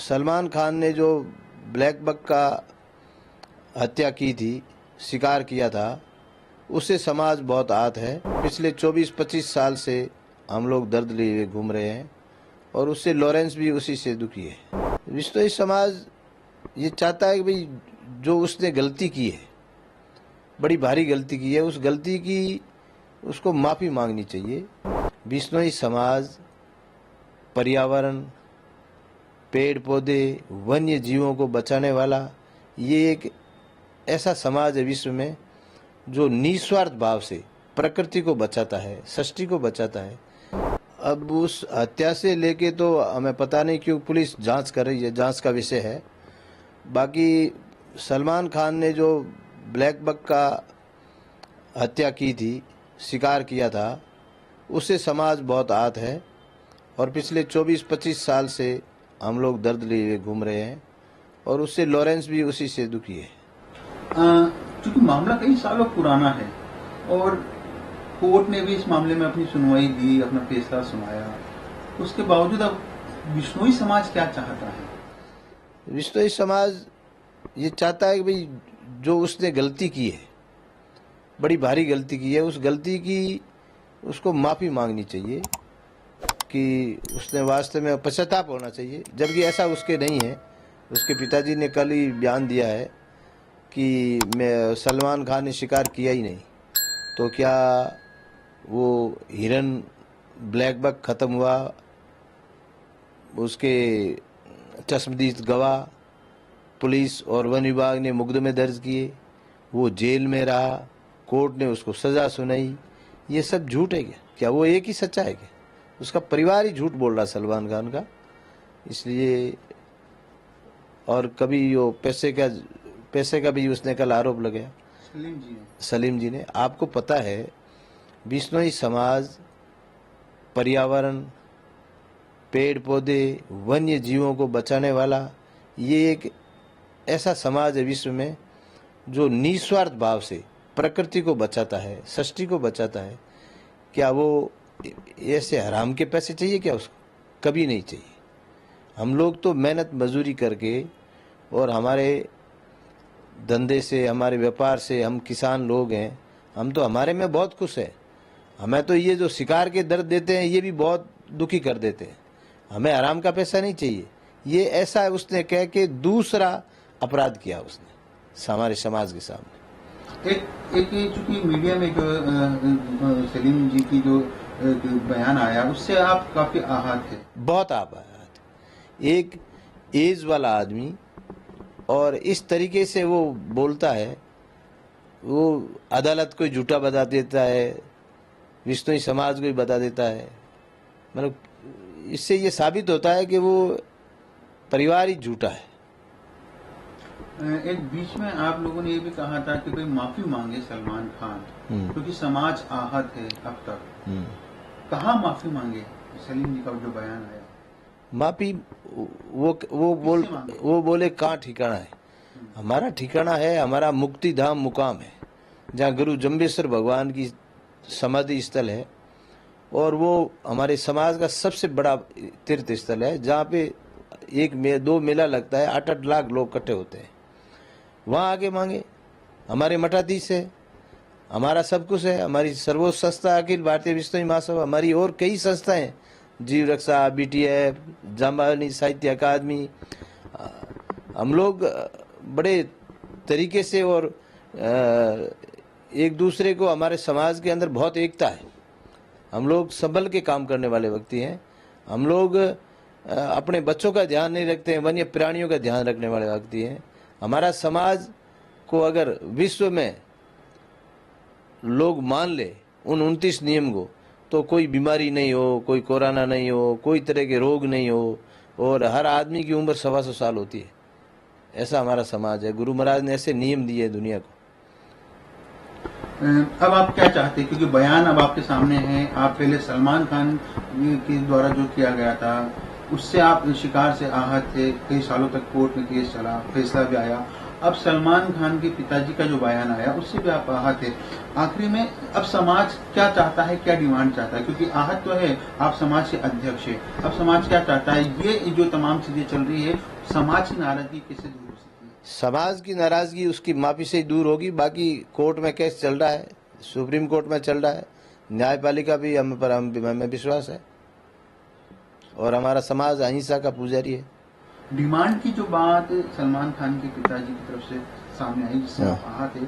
सलमान खान ने जो black buck का हत्या की थी, शिकार किया था, उससे समाज बहुत आहत है। पिछले 24-25 साल से हम लोग दर्द लिए घूम रहे हैं और उससे लॉरेंस भी उसी से दुखी है। विश्व समाज ये चाहता है कि भाई जो उसने गलती की है, बड़ी भारी गलती की है, उस गलती की उसको माफ़ी मांगनी चाहिए। बिश्नोई समाज पर्यावरण, पेड़ पौधे, वन्य जीवों को बचाने वाला ये एक ऐसा समाज है विश्व में जो निस्वार्थ भाव से प्रकृति को बचाता है, सृष्टि को बचाता है। अब उस हत्या से लेके तो हमें पता नहीं क्यों पुलिस जांच कर रही है, जांच का विषय है। बाकी सलमान खान ने जो ब्लैक बक का हत्या की थी, शिकार किया था, उससे समाज बहुत आहत है और पिछले 24-25 साल से हम लोग दर्द लिए घूम रहे हैं और उससे लॉरेंस भी उसी से दुखी है। क्योंकि मामला कई सालों पुराना है और कोर्ट ने भी इस मामले में अपनी सुनवाई दी, अपना फैसला सुनाया, उसके बावजूद अब बिश्नोई समाज क्या चाहता है? बिश्नोई समाज ये चाहता है कि भाई जो उसने गलती की है, बड़ी भारी गलती की है, उस गलती की उसको माफ़ी मांगनी चाहिए कि उसने वास्तव में पश्चाताप होना चाहिए, जबकि ऐसा उसके नहीं है। उसके पिताजी ने कल ही बयान दिया है कि मैं सलमान खान ने शिकार किया ही नहीं। तो क्या वो हिरन ब्लैक बक ख़त्म हुआ, उसके चश्मदीद गवाह पुलिस और वन विभाग ने मुकदमे दर्ज किए, वो जेल में रहा, कोर्ट ने उसको सज़ा सुनाई, ये सब झूठ है क्या? क्या वो एक ही सच्चा है क्या? उसका परिवार ही झूठ बोल रहा सलमान खान का। इसलिए और कभी वो पैसे का भी उसने कल आरोप लगाया सलीम जी ने। आपको पता है बिश्नोई समाज पर्यावरण, पेड़ पौधे, वन्य जीवों को बचाने वाला ये एक ऐसा समाज है विश्व में जो निस्वार्थ भाव से प्रकृति को बचाता है, सृष्टि को बचाता है। क्या वो ऐसे हराम के पैसे चाहिए क्या उसको? कभी नहीं चाहिए। हम लोग तो मेहनत मजदूरी करके और हमारे धंधे से, हमारे व्यापार से, हम किसान लोग हैं, हम तो हमारे में बहुत खुश हैं। हमें तो ये जो शिकार के दर्द देते हैं ये भी बहुत दुखी कर देते हैं। हमें हराम का पैसा नहीं चाहिए। ये ऐसा उसने कह के दूसरा अपराध किया उसने हमारे समाज के सामने। एक चूंकि मीडिया में जो सलीम जी की जो बयान आया उससे आप काफी आहत है। बहुत आहत। एक एज वाला आदमी और इस तरीके से वो बोलता है, वो अदालत को झूठा बता देता है, बिश्नोई समाज को भी बता देता है। मतलब इससे ये साबित होता है कि वो परिवार ही झूठा है। एक बीच में आप लोगों ने ये भी कहा था कि भाई माफी मांगे सलमान खान, क्योंकि समाज आहत है अब तक। कहाँ माफी मांगे? सलीम जी का जो बयान आया, माफी वो बोले कहाँ ठिकाना है? हमारा ठिकाना है, हमारा मुक्ति धाम मुकाम है, जहाँ गुरु जम्बेश्वर भगवान की समाधि स्थल है और वो हमारे समाज का सबसे बड़ा तीर्थ स्थल है, जहाँ पे दो मेला लगता है, 8-8 लाख लोग इकट्ठे होते हैं। वहाँ आगे मांगे। हमारे मठाधीश है, हमारा सब कुछ है, हमारी सर्वोच्च संस्था अखिल भारतीय बिश्नोई महासभा, हमारी और कई संस्थाएं, जीव रक्षा, BTF, जाम्बानी साहित्य अकादमी। हम लोग बड़े तरीके से और एक दूसरे को, हमारे समाज के अंदर बहुत एकता है। हम लोग संभल के काम करने वाले व्यक्ति हैं। हम लोग अपने बच्चों का ध्यान नहीं रखते हैं, वन्य प्राणियों का ध्यान रखने वाले व्यक्ति हैं। हमारा समाज को अगर विश्व में लोग मान ले उन 29 नियम को, तो कोई बीमारी नहीं हो, कोई कोरोना नहीं हो, कोई तरह के रोग नहीं हो और हर आदमी की उम्र 125 साल होती है। ऐसा हमारा समाज है। गुरु महाराज ने ऐसे नियम दिए दुनिया को। अब आप क्या चाहते हैं? क्योंकि बयान अब आपके सामने है। आप पहले सलमान खान के द्वारा जो किया गया था उससे आप शिकार से आहत थे, कई सालों तक कोर्ट में केस चला, फैसला भी आया। अब सलमान खान के पिताजी का जो बयान आया उससे भी आप आहत है। आखिरी में अब समाज क्या चाहता है, क्या डिमांड चाहता है, क्योंकि आहत तो है, आप समाज के अध्यक्ष है, अब समाज क्या चाहता है, ये जो तमाम चीजें चल रही है, समाज की नाराजगी कैसे दूर हो सकती है? समाज की नाराजगी उसकी माफी से ही दूर होगी। बाकी कोर्ट में केस चल रहा है, सुप्रीम कोर्ट में चल रहा है, न्यायपालिका भी हमें विश्वास है, और हमारा समाज अहिंसा का पुजारी है। डिमांड की जो बात सलमान खान के पिताजी की तरफ से सामने आई, जिससे आप आहत है,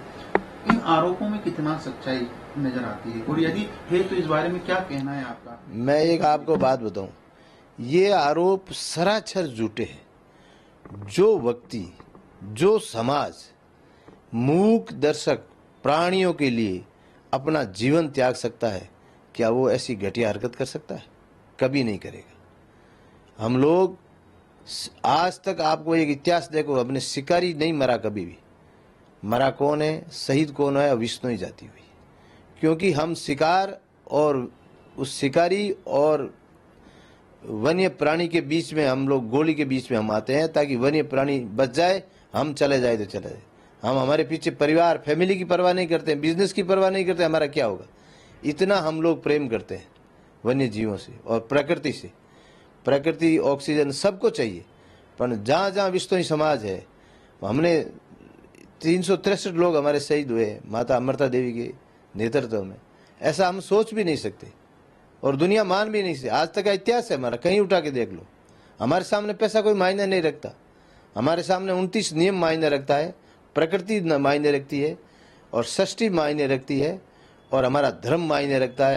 इन आरोपों में कितना सच्चाई नजर आती है, और यदि है तो इस बारे में क्या कहना है आपका? मैं एक आपको बात बताऊं, ये आरोप सरासर झूठे हैं। जो व्यक्ति, जो समाज मूक दर्शक प्राणियों के लिए अपना जीवन त्याग सकता है, क्या वो ऐसी घटिया हरकत कर सकता है? कभी नहीं करेगा। हम लोग आज तक, आपको एक इतिहास देखो, अपने शिकारी नहीं मरा कभी भी। मरा कौन है, शहीद कौन है? विष्णु जाति हुई। क्योंकि हम शिकार और उस शिकारी और वन्य प्राणी के बीच में, हम लोग गोली के बीच में हम आते हैं, ताकि वन्य प्राणी बच जाए, हम चले जाए तो चले जाए। हम हमारे पीछे परिवार, फैमिली की परवाह नहीं करते, बिजनेस की परवाह नहीं करते, हमारा क्या होगा। इतना हम लोग प्रेम करते हैं वन्य जीवों से और प्रकृति से। प्रकृति, ऑक्सीजन सबको चाहिए, पर जहाँ जहाँ विश्नोई समाज है, हमने 363 लोग हमारे शहीद हुए माता अमृता देवी के नेतृत्व में। ऐसा हम सोच भी नहीं सकते और दुनिया मान भी नहीं सकती। आज तक का इतिहास है हमारा, कहीं उठा के देख लो। हमारे सामने पैसा कोई मायने नहीं रखता। हमारे सामने 29 नियम मायने रखता है, प्रकृति मायने रखती है, और सृष्टि मायने रखती है, और हमारा धर्म मायने रखता है।